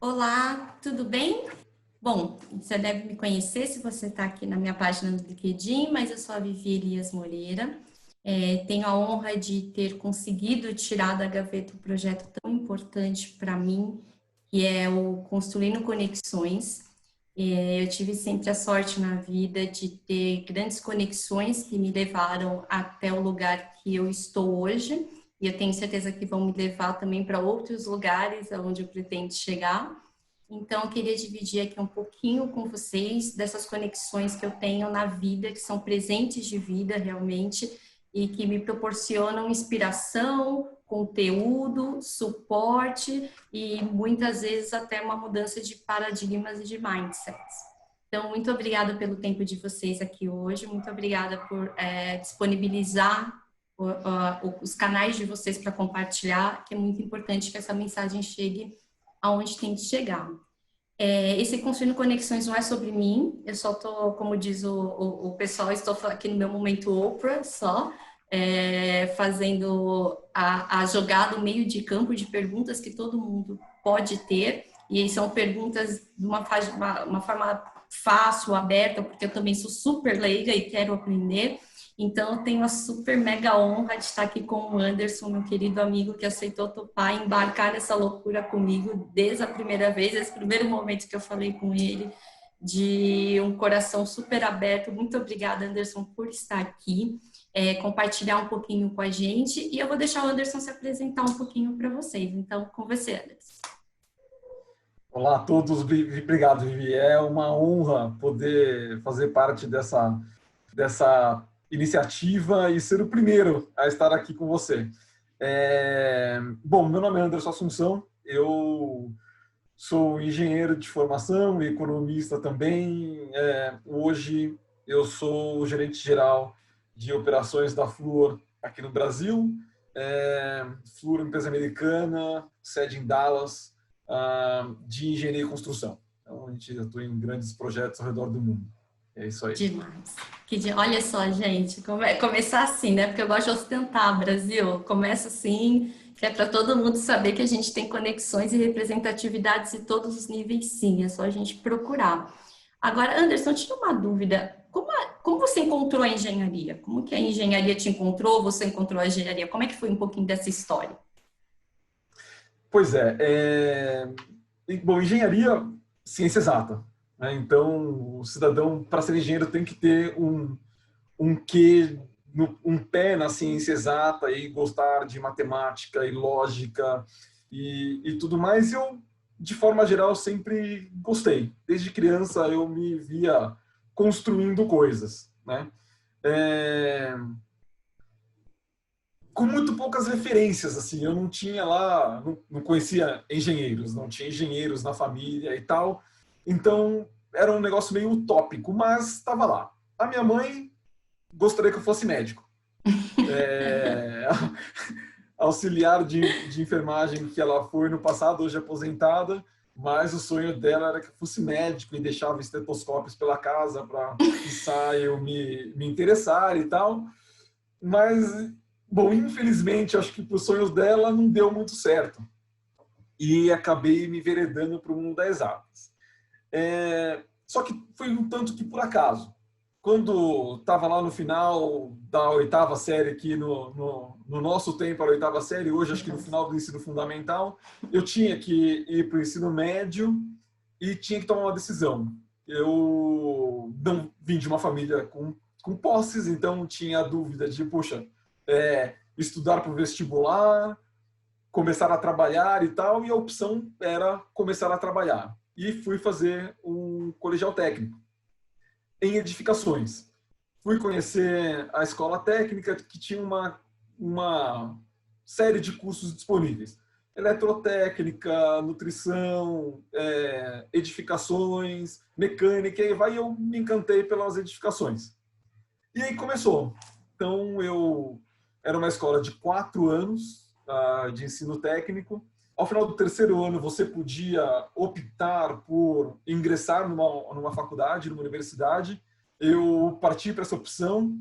Olá, tudo bem? Bom, você deve me conhecer se você está aqui na minha página do LinkedIn, mas eu sou a Vivi Elias Moreira. Tenho a honra de ter conseguido tirar da gaveta um projeto tão importante para mim, que é o Construindo Conexões. Eu tive sempre a sorte na vida de ter grandes conexões que me levaram até o lugar que eu estou hoje, e eu tenho certeza que vão me levar também para outros lugares aonde eu pretendo chegar. Então, eu queria dividir aqui um pouquinho com vocês dessas conexões que eu tenho na vida, que são presentes de vida realmente, e que me proporcionam inspiração, conteúdo, suporte e muitas vezes até uma mudança de paradigmas e de mindsets. Então, muito obrigada pelo tempo de vocês aqui hoje, muito obrigada por disponibilizar os canais de vocês para compartilhar, que é muito importante que essa mensagem chegue aonde tem que chegar. Esse Construindo Conexões não é sobre mim, eu só estou, como diz o pessoal, estou aqui no meu momento Oprah só, fazendo a jogada, o meio de campo de perguntas que todo mundo pode ter, e são perguntas de uma forma fácil, aberta, porque eu também sou super leiga e quero aprender. Então, eu tenho a super mega honra de estar aqui com o Anderson, meu querido amigo, que aceitou topar e embarcar nessa loucura comigo desde a primeira vez, esse primeiro momento que eu falei com ele, de um coração super aberto. Muito obrigada, Anderson, por estar aqui, compartilhar um pouquinho com a gente, e eu vou deixar o Anderson se apresentar um pouquinho para vocês. Então, com você, Anderson. Olá a todos, obrigado, Vivi. É uma honra poder fazer parte dessa iniciativa e ser o primeiro a estar aqui com você. Bom, meu nome é Anderson Assunção, eu sou engenheiro de formação e economista também. Hoje eu sou o gerente geral de operações da Fluor aqui no Brasil. Fluor, empresa americana, sede em Dallas, de engenharia e construção. Então, a gente atua em grandes projetos ao redor do mundo. É isso aí. Demais. Olha só, gente, começar assim, né? Porque eu gosto de ostentar, Brasil. Começa assim, que é para todo mundo saber que a gente tem conexões e representatividades em todos os níveis, sim. É só a gente procurar. Agora, Anderson, eu tinha uma dúvida. Como você encontrou a engenharia? Como que a engenharia te encontrou? Você encontrou a engenharia? Como é que foi um pouquinho dessa história? Pois bom, engenharia, ciência exata, né? Então, o cidadão, para ser engenheiro, tem que ter um quê, um pé na ciência exata e gostar de matemática e lógica e tudo mais. Eu, de forma geral, sempre gostei. Desde criança, eu me via construindo coisas, né? Com muito poucas referências, assim, eu não tinha lá, não conhecia engenheiros, não tinha engenheiros na família e tal, então era um negócio meio utópico, mas estava lá. A minha mãe gostaria que eu fosse médico. É, auxiliar de enfermagem que ela foi no passado, hoje aposentada, mas o sonho dela era que eu fosse médico e deixava estetoscópios pela casa para, quiçá, eu me interessar e tal, mas bom, infelizmente, acho que para os sonhos dela não deu muito certo. E acabei me enveredando para o mundo das exatas. Só que foi um tanto que por acaso. Quando estava lá no final da oitava série, aqui no nosso tempo, a oitava série, hoje acho que no final do ensino fundamental, eu tinha que ir para o ensino médio e tinha que tomar uma decisão. Eu não vim de uma família com posses, então tinha a dúvida de, poxa, estudar para o vestibular, começar a trabalhar e tal, e a opção era começar a trabalhar. E fui fazer um colegial técnico em edificações. Fui conhecer a escola técnica, que tinha uma série de cursos disponíveis. Eletrotécnica, nutrição, edificações, mecânica, e vai, eu me encantei pelas edificações. E aí começou. Então, era uma escola de 4 anos de ensino técnico. Ao final do terceiro ano, você podia optar por ingressar numa faculdade, numa universidade. Eu parti para essa opção.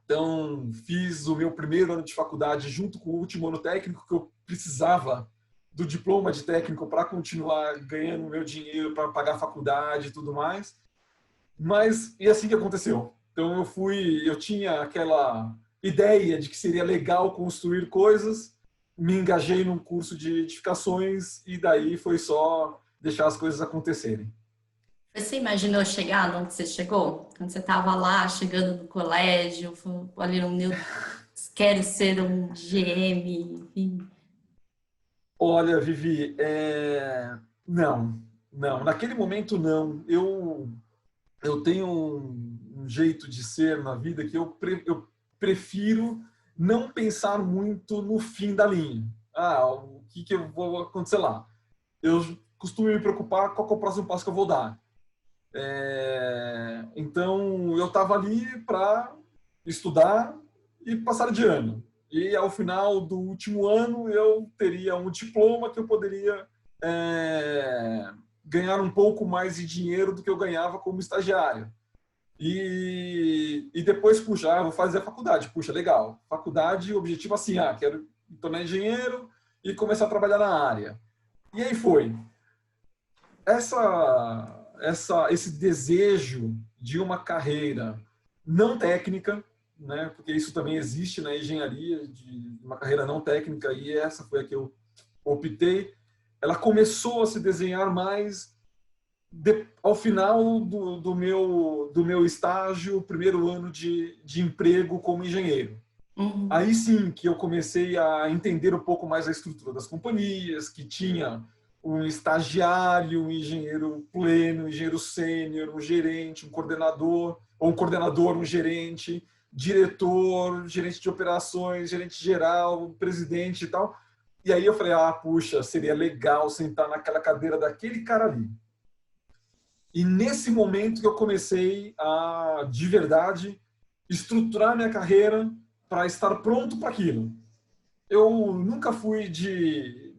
Então, fiz o meu primeiro ano de faculdade junto com o último ano técnico, que eu precisava do diploma de técnico para continuar ganhando meu dinheiro para pagar a faculdade e tudo mais. Mas, e assim que aconteceu. Então eu tinha aquela ideia de que seria legal construir coisas, me engajei num curso de edificações e daí foi só deixar as coisas acontecerem. Você imaginou chegar onde você chegou? Quando você estava lá, chegando no colégio, ali no meu Deus, quero ser um GM, enfim. Olha, Vivi, não, não. Naquele momento, não. Eu tenho um jeito de ser na vida que eu prefiro não pensar muito no fim da linha. Ah, o que eu vou acontecer lá? Eu costumo me preocupar qual que é o próximo passo que eu vou dar. Então, eu estava ali para estudar e passar de ano. E ao final do último ano, eu teria um diploma que eu poderia ganhar um pouco mais de dinheiro do que eu ganhava como estagiário. E depois, puxa, vou fazer a faculdade. Puxa, legal. Faculdade, objetivo assim, quero me tornar engenheiro e começar a trabalhar na área. E aí foi. Esse desejo de uma carreira não técnica, né, porque isso também existe na engenharia, de uma carreira não técnica, e essa foi a que eu optei, ela começou a se desenhar mais ao final do meu estágio, primeiro ano de emprego como engenheiro. Uhum. Aí sim que eu comecei a entender um pouco mais a estrutura das companhias, que tinha um estagiário, um engenheiro pleno, um engenheiro sênior, um gerente, um coordenador, ou um coordenador, um gerente, diretor, gerente de operações, gerente geral, presidente e tal. E aí eu falei, puxa, seria legal sentar naquela cadeira daquele cara ali. E nesse momento que eu comecei a, de verdade, estruturar minha carreira para estar pronto para aquilo. Eu nunca fui de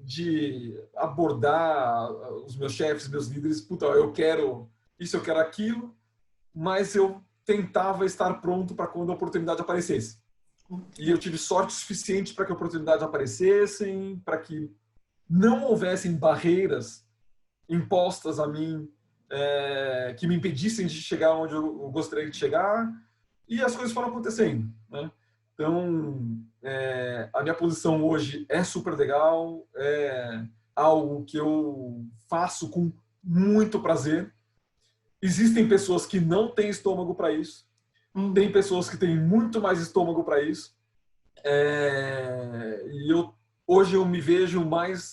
abordar os meus chefes, meus líderes, puta, eu quero isso, eu quero aquilo, mas eu tentava estar pronto para quando a oportunidade aparecesse. E eu tive sorte suficiente para que a oportunidade aparecessem, para que não houvessem barreiras impostas a mim que me impedissem de chegar onde eu gostaria de chegar, e as coisas foram acontecendo, né? Então, a minha posição hoje é super legal, é algo que eu faço com muito prazer. Existem pessoas que não têm estômago para isso, tem pessoas que têm muito mais estômago para isso, e hoje eu me vejo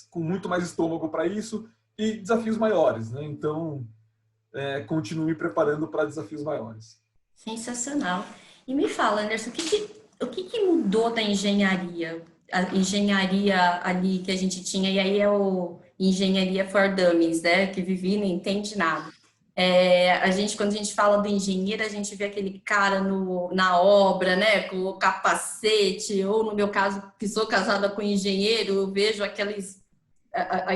com muito mais estômago para isso e desafios maiores, né? Então, continuo me preparando para desafios maiores. Sensacional. E me fala, Anderson, o que mudou da engenharia? A engenharia ali que a gente tinha, e aí é o engenharia for dummies, né? Que vive e não entende nada. Quando a gente fala do engenheiro, a gente vê aquele cara na obra, né? Com o capacete, ou no meu caso, que sou casada com engenheiro, eu vejo aqueles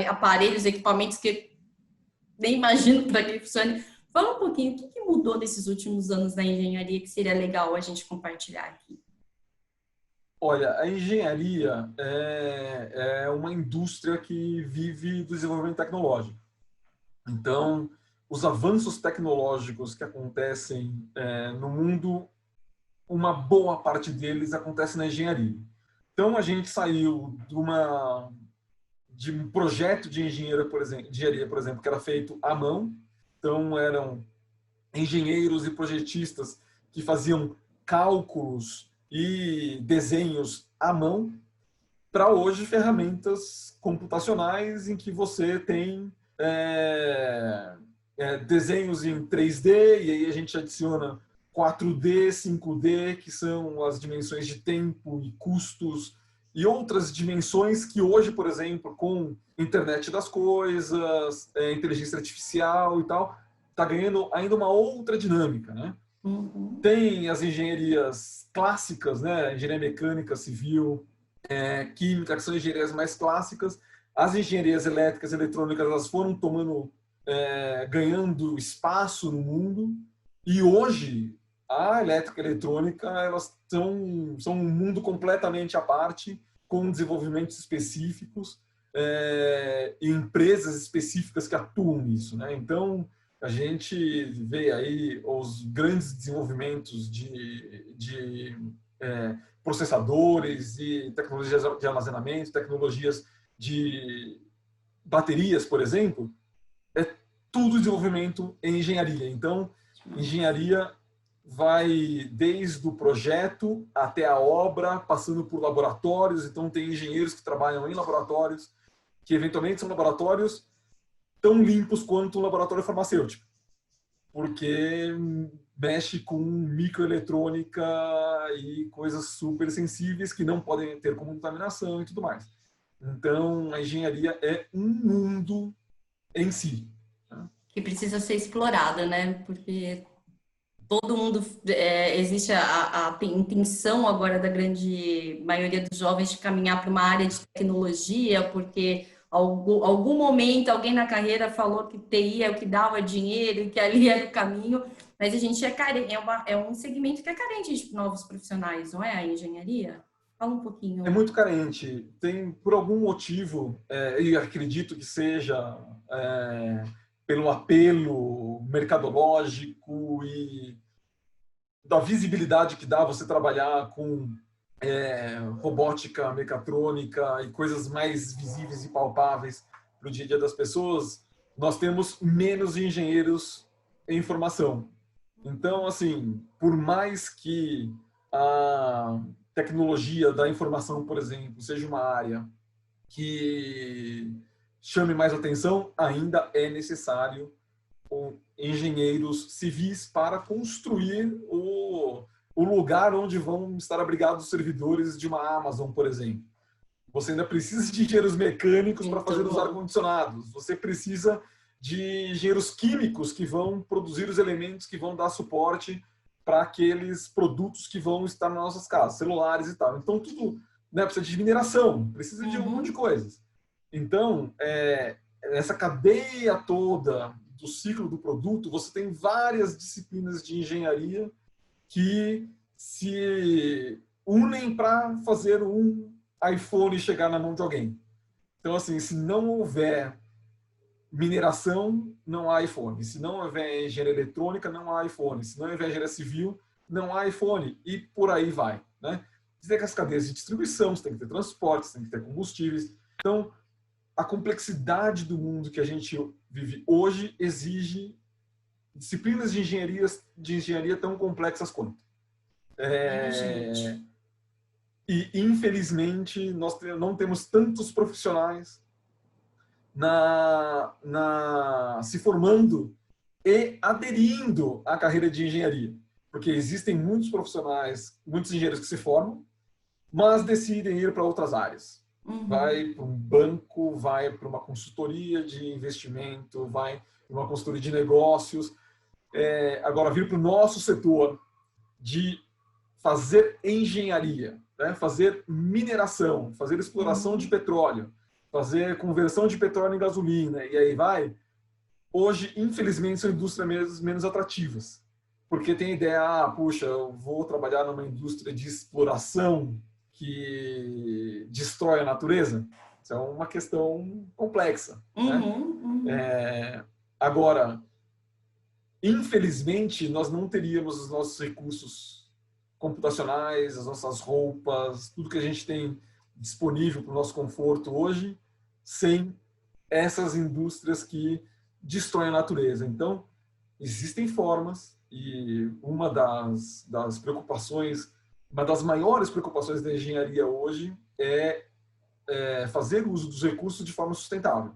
aparelhos, equipamentos que nem imagino para que funcione. Fala um pouquinho, o que mudou nesses últimos anos na engenharia que seria legal a gente compartilhar aqui? Olha, a engenharia é uma indústria que vive do desenvolvimento tecnológico. Então, os avanços tecnológicos que acontecem no mundo, uma boa parte deles acontece na engenharia. Então, a gente saiu de um projeto de engenharia, por exemplo, que era feito à mão. Então, eram engenheiros e projetistas que faziam cálculos e desenhos à mão, para hoje ferramentas computacionais em que você tem desenhos em 3D, e aí a gente adiciona 4D, 5D, que são as dimensões de tempo e custos, e outras dimensões que hoje, por exemplo, com internet das coisas, inteligência artificial e tal, está ganhando ainda uma outra dinâmica, né? Uhum. Tem as engenharias clássicas, né? Engenharia mecânica, civil, química, que são engenharias mais clássicas. As engenharias elétricas e eletrônicas, elas foram ganhando espaço no mundo, e hoje a elétrica e a eletrônica, elas são um mundo completamente à parte, com desenvolvimentos específicos, e empresas específicas que atuam nisso, né? Então, a gente vê aí os grandes desenvolvimentos de processadores e tecnologias de armazenamento, tecnologias de baterias, por exemplo, é tudo desenvolvimento em engenharia. Então, engenharia vai desde o projeto até a obra, passando por laboratórios. Então, tem engenheiros que trabalham em laboratórios, que eventualmente são laboratórios tão limpos quanto um laboratório farmacêutico, porque mexe com microeletrônica e coisas super sensíveis que não podem ter contaminação e tudo mais. Então, a engenharia é um mundo em si. Que precisa ser explorada, né? Porque todo mundo, existe a intenção agora da grande maioria dos jovens de caminhar para uma área de tecnologia, porque algum momento alguém na carreira falou que TI é o que dava dinheiro e que ali era o caminho, mas a gente é um segmento que é carente de novos profissionais, não é? A engenharia? Fala um pouquinho. É muito carente. Tem, por algum motivo, e acredito que seja pelo apelo mercadológico e da visibilidade que dá você trabalhar com robótica, mecatrônica e coisas mais visíveis e palpáveis para o dia a dia das pessoas, nós temos menos engenheiros em formação. Então, assim, por mais que a tecnologia da informação, por exemplo, seja uma área que chame mais atenção, ainda é necessário engenheiros civis para construir o lugar onde vão estar abrigados os servidores de uma Amazon, por exemplo. Você ainda precisa de engenheiros mecânicos para fazer os ar-condicionados. Você precisa de engenheiros químicos que vão produzir os elementos que vão dar suporte para aqueles produtos que vão estar nas nossas casas, celulares e tal. Então, tudo, né, precisa de mineração, precisa de um monte de coisas. Então, essa cadeia toda do ciclo do produto, você tem várias disciplinas de engenharia que se unem para fazer um iPhone chegar na mão de alguém. Então, assim, se não houver mineração, não há iPhone. Se não houver engenharia eletrônica, não há iPhone. Se não houver engenharia civil, não há iPhone. E por aí vai, né? Você tem que as cadeias de distribuição, você tem que ter transporte, você tem que ter combustíveis. Então, a complexidade do mundo que a gente vive hoje exige disciplinas de engenharia tão complexas quanto. E, infelizmente, nós não temos tantos profissionais se formando e aderindo à carreira de engenharia. Porque existem muitos profissionais, muitos engenheiros que se formam, mas decidem ir para outras áreas. Vai para um banco, vai para uma consultoria de investimento, vai para uma consultoria de negócios. Agora, vir para o nosso setor de fazer engenharia, né? Fazer mineração, fazer exploração de petróleo, fazer conversão de petróleo em gasolina, e aí vai. Hoje, infelizmente, são indústrias menos atrativas. Porque tem a ideia, puxa, eu vou trabalhar numa indústria de exploração que destrói a natureza. Isso é uma questão complexa. Né? Agora, infelizmente, nós não teríamos os nossos recursos computacionais, as nossas roupas, tudo que a gente tem disponível para o nosso conforto hoje, sem essas indústrias que destroem a natureza. Então, existem formas, e uma das preocupações, uma das maiores preocupações da engenharia hoje é fazer uso dos recursos de forma sustentável.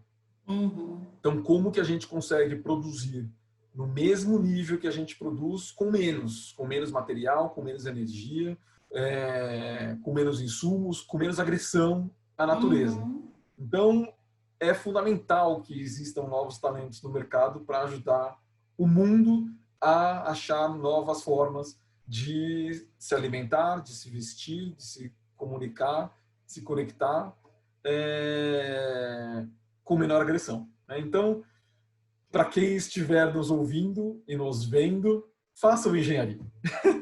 Então, como que a gente consegue produzir no mesmo nível que a gente produz com menos material, com menos energia, com menos insumos, com menos agressão à natureza. Então, é fundamental que existam novos talentos no mercado para ajudar o mundo a achar novas formas de se alimentar, de se vestir, de se comunicar, de se conectar com menor agressão. Né? Então, para quem estiver nos ouvindo e nos vendo, façam engenharia.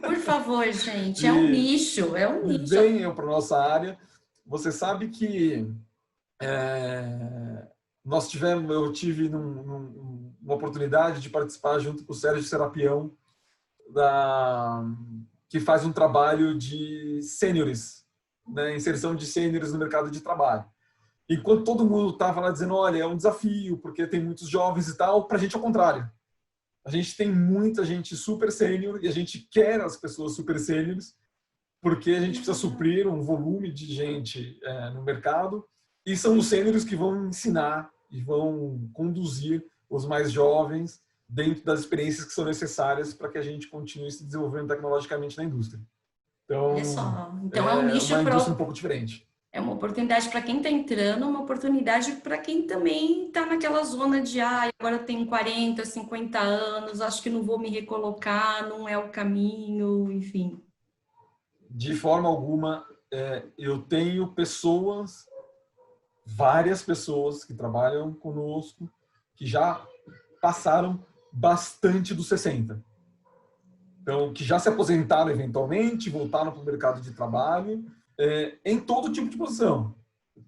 Por favor, gente, é um nicho, é um nicho. Venham para a nossa área. Você sabe que Eu tive uma oportunidade de participar junto com o Sérgio Serapião, que faz um trabalho de sêniores, né, inserção de sêniores no mercado de trabalho. Enquanto todo mundo estava lá dizendo, olha, é um desafio, porque tem muitos jovens e tal, para a gente é o contrário. A gente tem muita gente super sênior e a gente quer as pessoas super sêniores, porque a gente precisa suprir um volume de gente no mercado, e são os sêniores que vão ensinar e vão conduzir os mais jovens dentro das experiências que são necessárias para que a gente continue se desenvolvendo tecnologicamente na indústria. Então, Olha só, então é um nicho uma indústria um pouco diferente. É uma oportunidade para quem está entrando, uma oportunidade para quem também está naquela zona de agora eu tenho 40, 50 anos, acho que não vou me recolocar, não é o caminho, enfim. De forma alguma, eu tenho pessoas, várias pessoas que trabalham conosco, que já passaram bastante dos 60. Então, que já se aposentaram eventualmente, voltaram para o mercado de trabalho, em todo tipo de posição.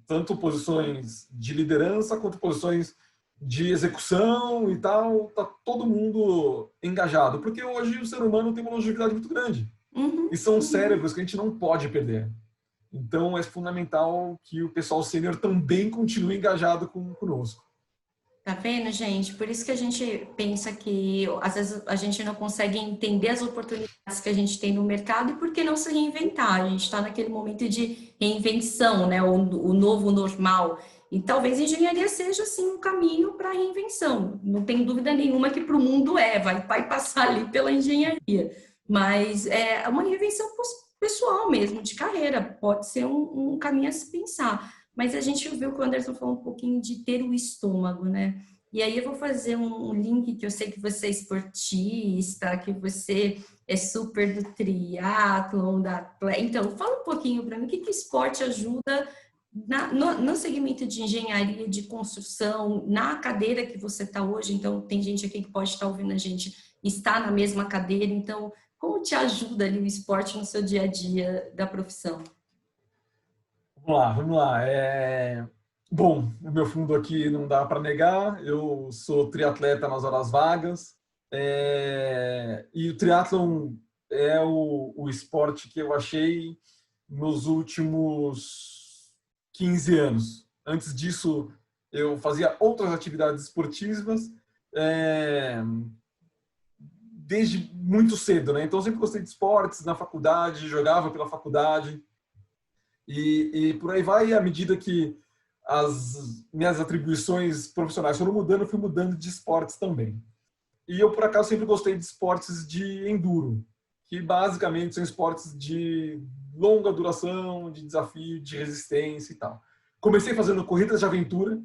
Tanto posições de liderança, quanto posições de execução e tal. Está todo mundo engajado. Porque hoje o ser humano tem uma longevidade muito grande. E são cérebros que a gente não pode perder. Então, é fundamental que o pessoal sênior também continue engajado conosco. Tá vendo, gente? Por isso que a gente pensa que às vezes a gente não consegue entender as oportunidades que a gente tem no mercado e por que não se reinventar? A gente está naquele momento de reinvenção, né? O novo normal. E talvez engenharia seja, assim, um caminho para a reinvenção. Não tem dúvida nenhuma que para o mundo vai passar ali pela engenharia. Mas é uma reinvenção pessoal mesmo, de carreira. Pode ser um caminho a se pensar. Mas a gente viu que o Anderson falou um pouquinho de ter o estômago, né? E aí eu vou fazer um link que eu sei que você é esportista, que você é super do triatlon, da atleta. Então, fala um pouquinho para mim, o que o esporte ajuda no segmento de engenharia, de construção, na cadeira que você está hoje. Então, tem gente aqui que pode estar ouvindo a gente, está na mesma cadeira. Então, como te ajuda ali o esporte no seu dia a dia da profissão? Vamos lá. Bom, o meu fundo aqui não dá para negar. Eu sou triatleta nas horas vagas. E o triatlon é o esporte que eu achei nos últimos 15 anos. Antes disso, eu fazia outras atividades esportivas desde muito cedo, né? Então, eu sempre gostei de esportes na faculdade, jogava pela faculdade. E por aí vai, à medida que as minhas atribuições profissionais foram mudando, eu fui mudando de esportes também. E eu, por acaso, sempre gostei de esportes de enduro, que basicamente são esportes de longa duração, de desafio, de resistência e tal. Comecei fazendo corridas de aventura,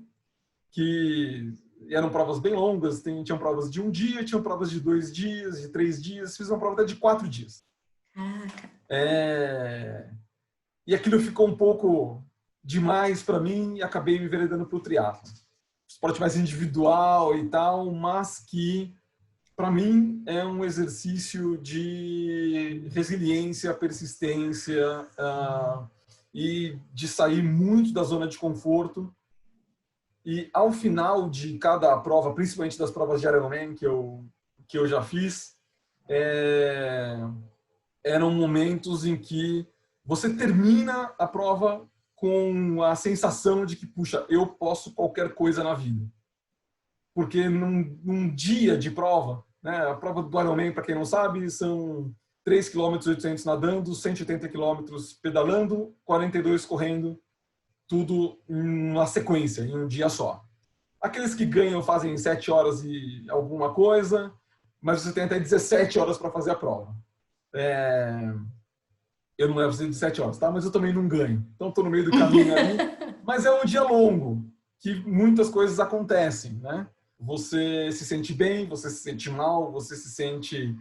que eram provas bem longas, tinham provas de 1 dia, tinham provas de 2 dias, de 3 dias, fiz uma prova até de 4 dias. E aquilo ficou um pouco demais para mim e acabei me enveredando para o triatlo. Esporte mais individual e tal, mas que, para mim, é um exercício de resiliência, persistência e de sair muito da zona de conforto. E ao final de cada prova, principalmente das provas de Ironman que eu já fiz, eram momentos em que você termina a prova com a sensação de que, puxa, eu posso qualquer coisa na vida. Porque num dia de prova, né, a prova do Ironman, para quem não sabe, são 3,8 km nadando, 180 km pedalando, 42 correndo, tudo em uma sequência, em um dia só. Aqueles que ganham fazem 7 horas e alguma coisa, mas você tem até 17 horas para fazer a prova. Eu não levo 17 horas, tá? Mas eu também não ganho. Então, estou no meio do caminho ali. Mas é um dia longo, que muitas coisas acontecem, né? Você se sente bem, você se sente mal, você se sente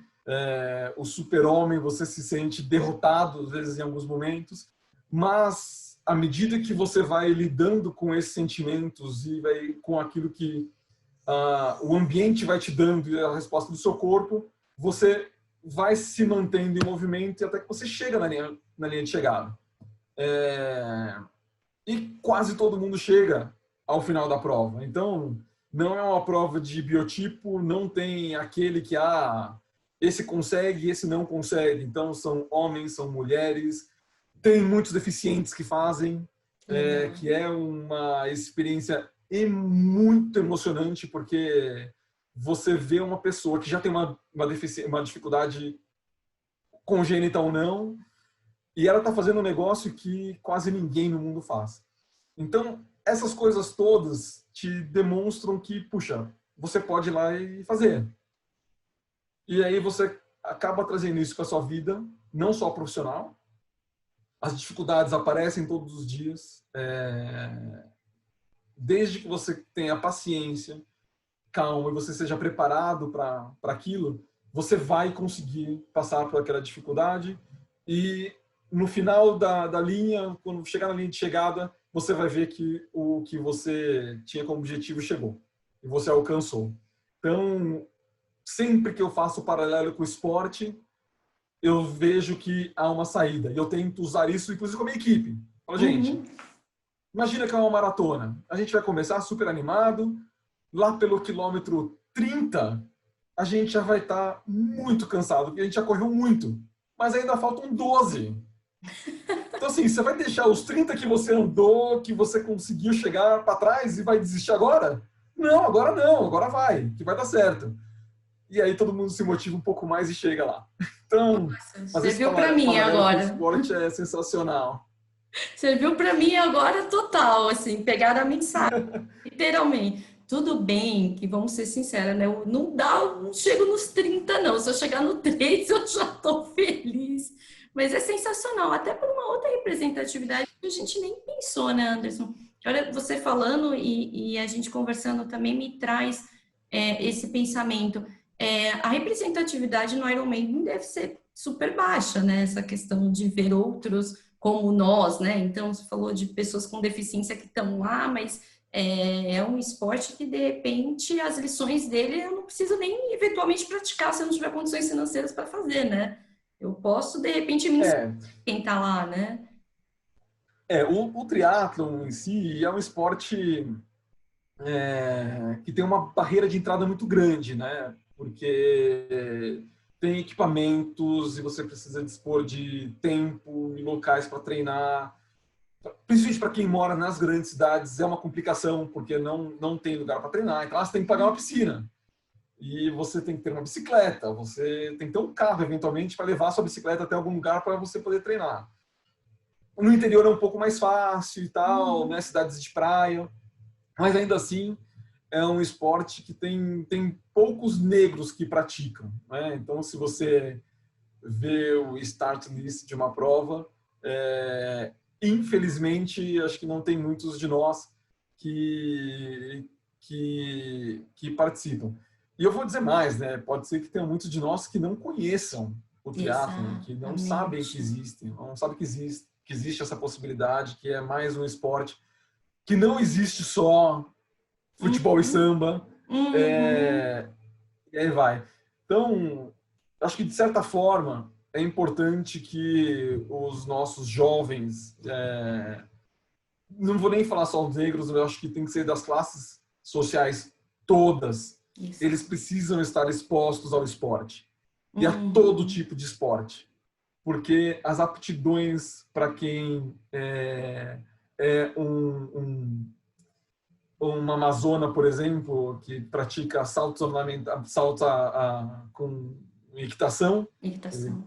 o super-homem, você se sente derrotado, às vezes, em alguns momentos. Mas, à medida que você vai lidando com esses sentimentos e vai com aquilo que o ambiente vai te dando e a resposta do seu corpo, você vai se mantendo em movimento até que você chega na linha de chegada. e quase todo mundo chega ao final da prova. Então, não é uma prova de biotipo, não tem aquele que, esse consegue, esse não consegue. Então, são homens, são mulheres, tem muitos deficientes que fazem, que é uma experiência muito emocionante, porque você vê uma pessoa que já tem uma dificuldade congênita ou não, e ela está fazendo um negócio que quase ninguém no mundo faz. Então, essas coisas todas te demonstram que, puxa, você pode ir lá e fazer. E aí você acaba trazendo isso para a sua vida, não só profissional. As dificuldades aparecem todos os dias. Desde que você tenha paciência, calma, e você seja preparado para aquilo, você vai conseguir passar por aquela dificuldade. E no final da linha, quando chegar na linha de chegada, você vai ver que o que você tinha como objetivo chegou. E você alcançou. Então, sempre que eu faço paralelo com o esporte, eu vejo que há uma saída. E eu tento usar isso, inclusive, com a minha equipe. Fala, gente, imagina que é uma maratona. A gente vai começar super animado. Lá pelo quilômetro 30, a gente já vai estar muito cansado, porque a gente já correu muito. Mas ainda faltam 12. Então, assim, você vai deixar os 30 que você andou, que você conseguiu chegar para trás e vai desistir agora? Não, agora vai, que vai dar certo. E aí todo mundo se motiva um pouco mais e chega lá. Então, serviu para mim agora. O esporte é sensacional. Serviu para mim agora total, assim, pegar a mensagem, literalmente. Tudo bem que, vamos ser sinceros, né? Não chego nos 30, não. Se eu chegar no 3, eu já estou feliz. Mas é sensacional, até por uma outra representatividade que a gente nem pensou, né, Anderson? Olha, você falando e a gente conversando também me traz esse pensamento. A representatividade no Ironman deve ser super baixa, né? Essa questão de ver outros como nós, né? Então, você falou de pessoas com deficiência que estão lá, mas é um esporte que, de repente, as lições dele eu não preciso nem eventualmente praticar se eu não tiver condições financeiras para fazer, né? Eu posso, de repente, me ensinar quem está lá, né? O triatlon em si é um esporte que tem uma barreira de entrada muito grande, né? Porque tem equipamentos e você precisa dispor de tempo e locais para treinar. Principalmente para quem mora nas grandes cidades é uma complicação, porque não tem lugar para treinar. Então, você tem que pagar uma piscina. E você tem que ter uma bicicleta, você tem que ter um carro, eventualmente, para levar a sua bicicleta até algum lugar para você poder treinar. No interior é um pouco mais fácil e tal, né? Cidades de praia. Mas ainda assim, é um esporte que tem poucos negros que praticam, né? Então, se você vê o start list de uma prova, infelizmente, acho que não tem muitos de nós que participam. E eu vou dizer mais, né? Pode ser que tenha muitos de nós que não conheçam o triatlon, que não sabem que existem, não sabem que existe essa possibilidade, que é mais um esporte que não existe só futebol e samba, e aí vai. Então, acho que de certa forma é importante que os nossos jovens, não vou nem falar só os negros, eu acho que tem que ser das classes sociais todas, eles precisam estar expostos ao esporte e a todo tipo de esporte, porque as aptidões para quem uma amazona, por exemplo, que pratica saltos ornamentais, saltos com equitação,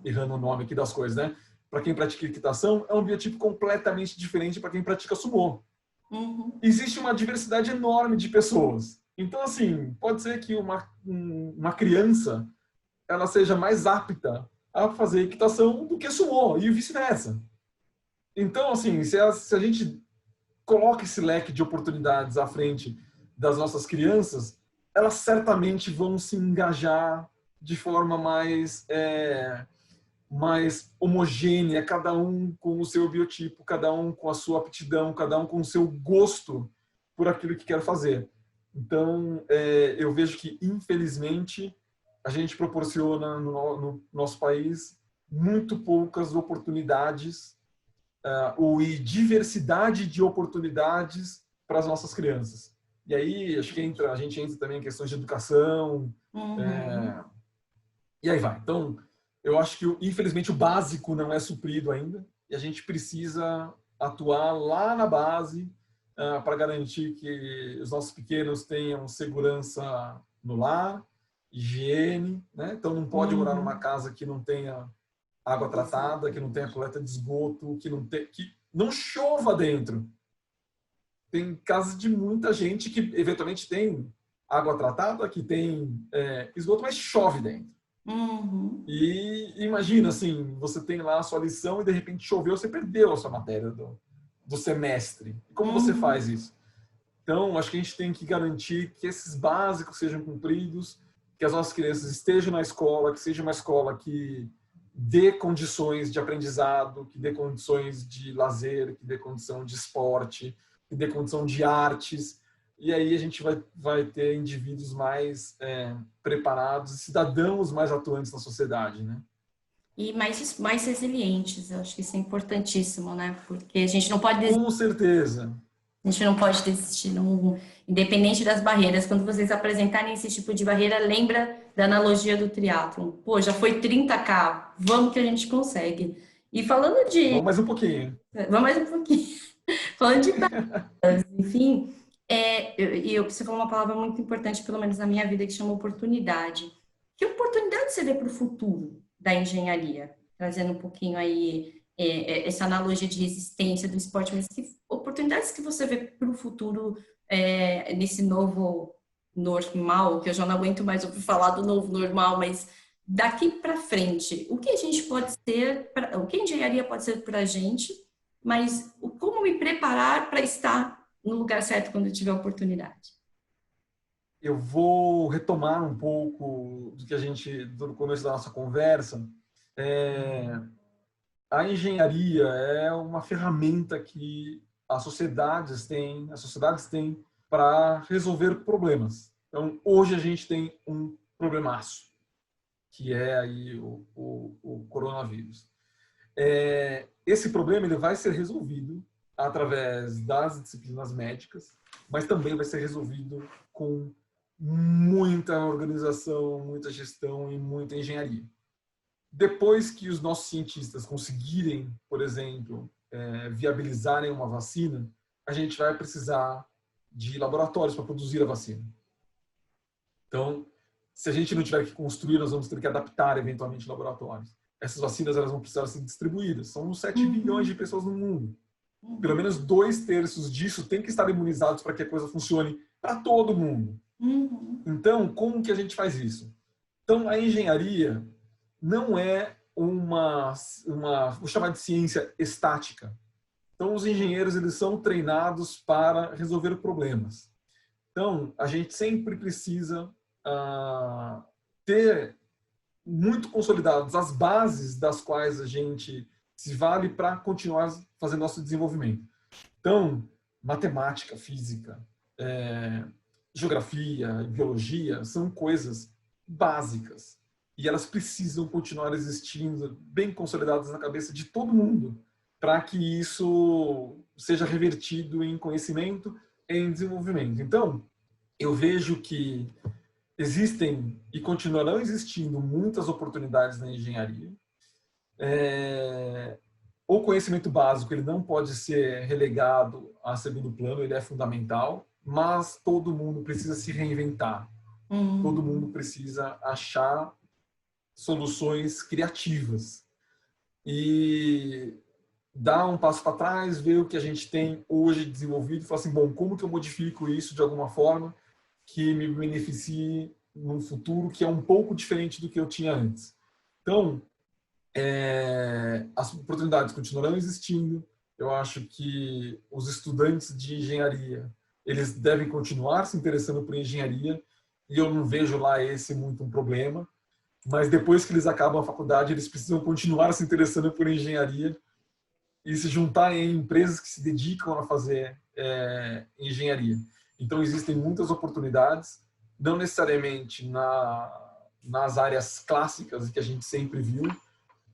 errando o nome aqui das coisas, né? Para quem pratica equitação, é um biotipo completamente diferente para quem pratica sumô. Existe uma diversidade enorme de pessoas. Então, assim, pode ser que uma criança ela seja mais apta a fazer equitação do que sumô, e vice-versa. Então, assim, se a gente coloca esse leque de oportunidades à frente das nossas crianças, elas certamente vão se engajar de forma mais homogênea, cada um com o seu biotipo, cada um com a sua aptidão, cada um com o seu gosto por aquilo que quer fazer. Então, eu vejo que, infelizmente, a gente proporciona no nosso país muito poucas oportunidades ou diversidade de oportunidades para as nossas crianças. E aí, acho que a gente entra também em questões de educação, e aí vai. Então, eu acho que, infelizmente, o básico não é suprido ainda, e a gente precisa atuar lá na base para garantir que os nossos pequenos tenham segurança no lar, higiene, né? Então, não pode morar numa casa que não tenha água tratada, que não tenha coleta de esgoto, que não chova dentro. Tem casas de muita gente que eventualmente tem água tratada, que tem esgoto, mas chove dentro. E imagina, assim, você tem lá a sua lição e de repente choveu, você perdeu a sua matéria do semestre. E como você faz isso? Então, acho que a gente tem que garantir que esses básicos sejam cumpridos, que as nossas crianças estejam na escola, que seja uma escola que dê condições de aprendizado, que dê condições de lazer, que dê condição de esporte, que dê condição de artes. E aí a gente vai ter indivíduos mais preparados, cidadãos mais atuantes na sociedade, né? E mais resilientes, eu acho que isso é importantíssimo, né? Porque a gente não pode desistir. Com certeza. A gente não pode desistir, independente das barreiras. Quando vocês apresentarem esse tipo de barreira, lembra da analogia do triatlon. Pô, já foi 30K, vamos que a gente consegue. E falando de... Vamos mais um pouquinho. Vamos mais um pouquinho. Falando de barreiras, enfim, você falou uma palavra muito importante, pelo menos na minha vida, que chama oportunidade. Que oportunidade você vê para o futuro da engenharia? Trazendo um pouquinho aí essa analogia de resistência do esporte, mas que oportunidades que você vê para o futuro nesse novo normal, que eu já não aguento mais ouvir falar do novo normal, mas daqui para frente, o que a gente pode ser, o que a engenharia pode ser para a gente, mas como me preparar para estar no lugar certo quando eu tiver oportunidade? Eu vou retomar um pouco do começo da nossa conversa. A engenharia é uma ferramenta que as sociedades têm para resolver problemas. Então, hoje a gente tem um problemaço, que é aí o coronavírus. Esse problema ele vai ser resolvido através das disciplinas médicas, mas também vai ser resolvido com muita organização, muita gestão e muita engenharia. Depois que os nossos cientistas conseguirem, por exemplo, viabilizarem uma vacina, a gente vai precisar de laboratórios para produzir a vacina. Então, se a gente não tiver que construir, nós vamos ter que adaptar eventualmente laboratórios. Essas vacinas elas vão precisar ser distribuídas. São 7 bilhões de pessoas no mundo. Pelo menos 2/3 disso tem que estar imunizados para que a coisa funcione para todo mundo. Então, como que a gente faz isso? Então, a engenharia não é vou chamar de ciência estática. Então, os engenheiros eles são treinados para resolver problemas. Então, a gente sempre precisa ter muito consolidados as bases das quais a gente se vale para continuar fazendo nosso desenvolvimento. Então, matemática, física, geografia, biologia são coisas básicas e elas precisam continuar existindo bem consolidadas na cabeça de todo mundo para que isso seja revertido em conhecimento e em desenvolvimento. Então, eu vejo que existem e continuarão existindo muitas oportunidades na engenharia. O conhecimento básico ele não pode ser relegado a segundo plano, ele é fundamental, mas todo mundo precisa se reinventar. Todo mundo precisa achar soluções criativas e dar um passo para trás, ver o que a gente tem hoje desenvolvido e falar assim, bom, como que eu modifico isso de alguma forma que me beneficie num futuro que é um pouco diferente do que eu tinha antes. Então, as oportunidades continuarão existindo. Eu acho que os estudantes de engenharia, eles devem continuar se interessando por engenharia e eu não vejo lá esse muito um problema. Mas depois que eles acabam a faculdade, eles precisam continuar se interessando por engenharia e se juntar em empresas que se dedicam a fazer engenharia. Então, existem muitas oportunidades, não necessariamente nas áreas clássicas que a gente sempre viu,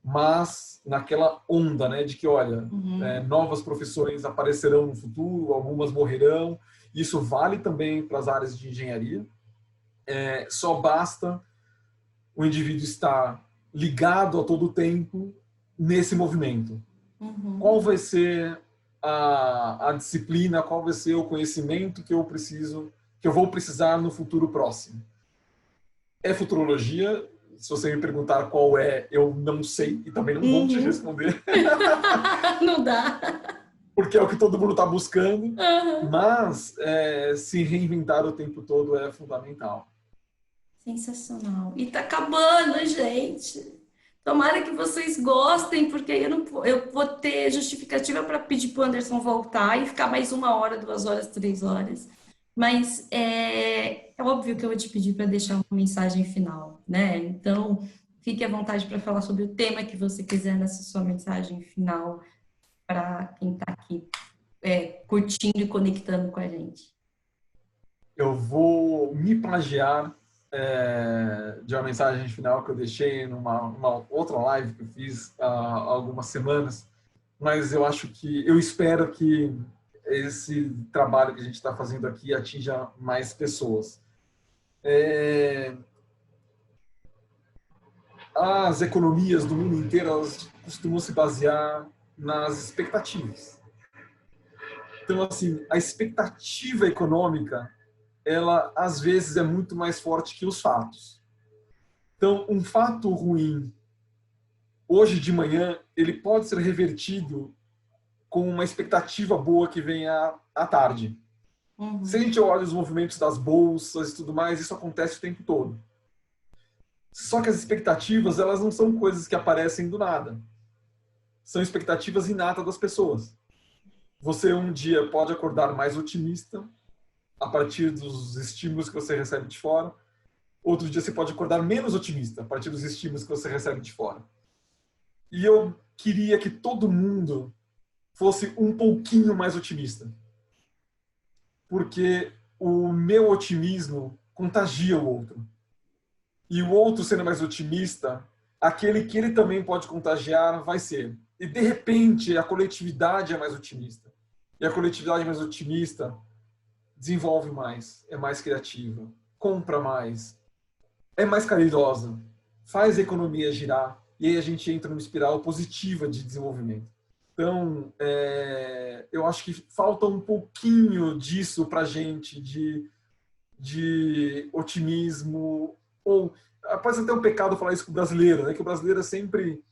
mas naquela onda, né, de que, olha, novas profissões aparecerão no futuro, algumas morrerão. Isso vale também para as áreas de engenharia. Só basta o indivíduo estar ligado a todo tempo nesse movimento. Qual vai ser a disciplina, qual vai ser o conhecimento que eu vou precisar no futuro próximo? É futurologia. Se você me perguntar qual é, eu não sei e também não vou te responder. Não dá. Porque é o que todo mundo está buscando. Mas se reinventar o tempo todo é fundamental. Sensacional. E tá acabando, gente. Tomara que vocês gostem, porque aí eu vou ter justificativa para pedir para o Anderson voltar e ficar mais 1 hora, 2 horas, 3 horas. Mas é óbvio que eu vou te pedir para deixar uma mensagem final, né? Então, fique à vontade para falar sobre o tema que você quiser nessa sua mensagem final para quem está aqui curtindo e conectando com a gente. Eu vou me plagiar de uma mensagem final que eu deixei numa outra live que eu fiz há algumas semanas, mas eu espero que esse trabalho que a gente está fazendo aqui atinja mais pessoas. As economias do mundo inteiro, elas costumam se basear nas expectativas. Então, assim, a expectativa econômica, ela às vezes é muito mais forte que os fatos. Então, um fato ruim hoje de manhã, ele pode ser revertido com uma expectativa boa que vem à tarde. Se a gente olha os movimentos das bolsas e tudo mais, isso acontece o tempo todo. Só que as expectativas, elas não são coisas que aparecem do nada. São expectativas inatas das pessoas. Você um dia pode acordar mais otimista a partir dos estímulos que você recebe de fora. Outro dia você pode acordar menos otimista a partir dos estímulos que você recebe de fora. E eu queria que todo mundo fosse um pouquinho mais otimista. Porque o meu otimismo contagia o outro. E o outro sendo mais otimista, aquele que ele também pode contagiar vai ser. E de repente a coletividade é mais otimista. E a coletividade mais otimista desenvolve mais, é mais criativa, compra mais, é mais caridosa, faz a economia girar, e aí a gente entra numa espiral positiva de desenvolvimento. Então, eu acho que falta um pouquinho disso para a gente, de otimismo, ou pode ser até um pecado falar isso com o brasileiro, né? Que o brasileiro é sempre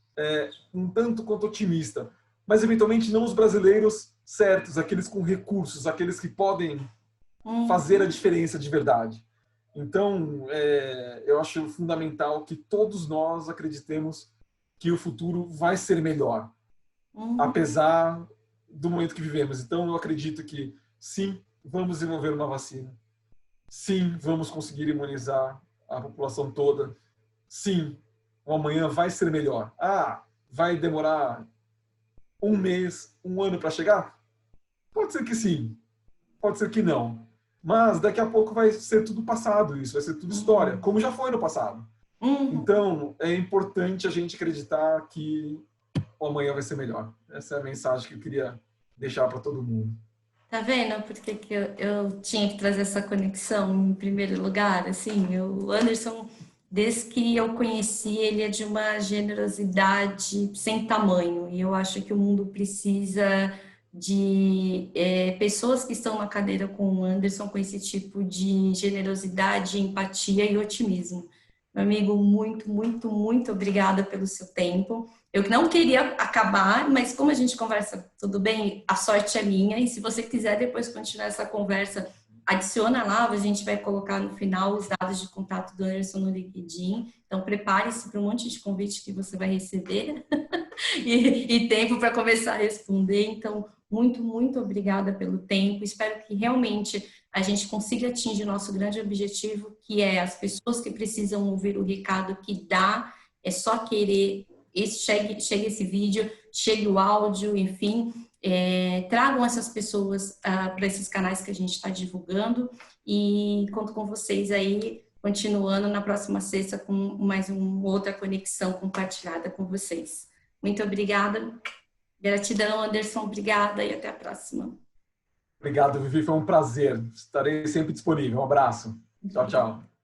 um tanto quanto otimista, mas eventualmente não os brasileiros certos, aqueles com recursos, aqueles que podem fazer a diferença de verdade. Então, eu acho fundamental que todos nós acreditemos que o futuro vai ser melhor, apesar do momento que vivemos. Então, eu acredito que, sim, vamos desenvolver uma vacina. Sim, vamos conseguir imunizar a população toda. Sim, o amanhã vai ser melhor. Vai demorar 1 mês, 1 ano para chegar? Pode ser que sim, pode ser que não. Mas daqui a pouco vai ser tudo passado isso, vai ser tudo história, como já foi no passado. Então, é importante a gente acreditar que o amanhã vai ser melhor. Essa é a mensagem que eu queria deixar para todo mundo. Tá vendo por que eu tinha que trazer essa conexão em primeiro lugar? Assim, o Anderson, desde que eu conheci, ele é de uma generosidade sem tamanho. E eu acho que o mundo precisa de pessoas que estão na cadeira com o Anderson com esse tipo de generosidade, empatia e otimismo. Meu amigo, muito, muito, muito obrigada pelo seu tempo. Eu não queria acabar, mas como a gente conversa tudo bem, a sorte é minha. E se você quiser depois continuar essa conversa, adiciona lá, a gente vai colocar no final os dados de contato do Anderson no LinkedIn. Então, prepare-se para um monte de convite que você vai receber e tempo para começar a responder. Então, muito, muito obrigada pelo tempo. Espero que realmente a gente consiga atingir o nosso grande objetivo, que é as pessoas que precisam ouvir o recado que dá, é só querer. Chegue esse vídeo, chegue o áudio, enfim, tragam essas pessoas para esses canais que a gente está divulgando e conto com vocês aí continuando na próxima sexta com mais uma outra conexão compartilhada com vocês. Muito obrigada. Gratidão, Anderson. Obrigada e até a próxima. Obrigado, Vivi. Foi um prazer. Estarei sempre disponível. Um abraço. Tchau, tchau.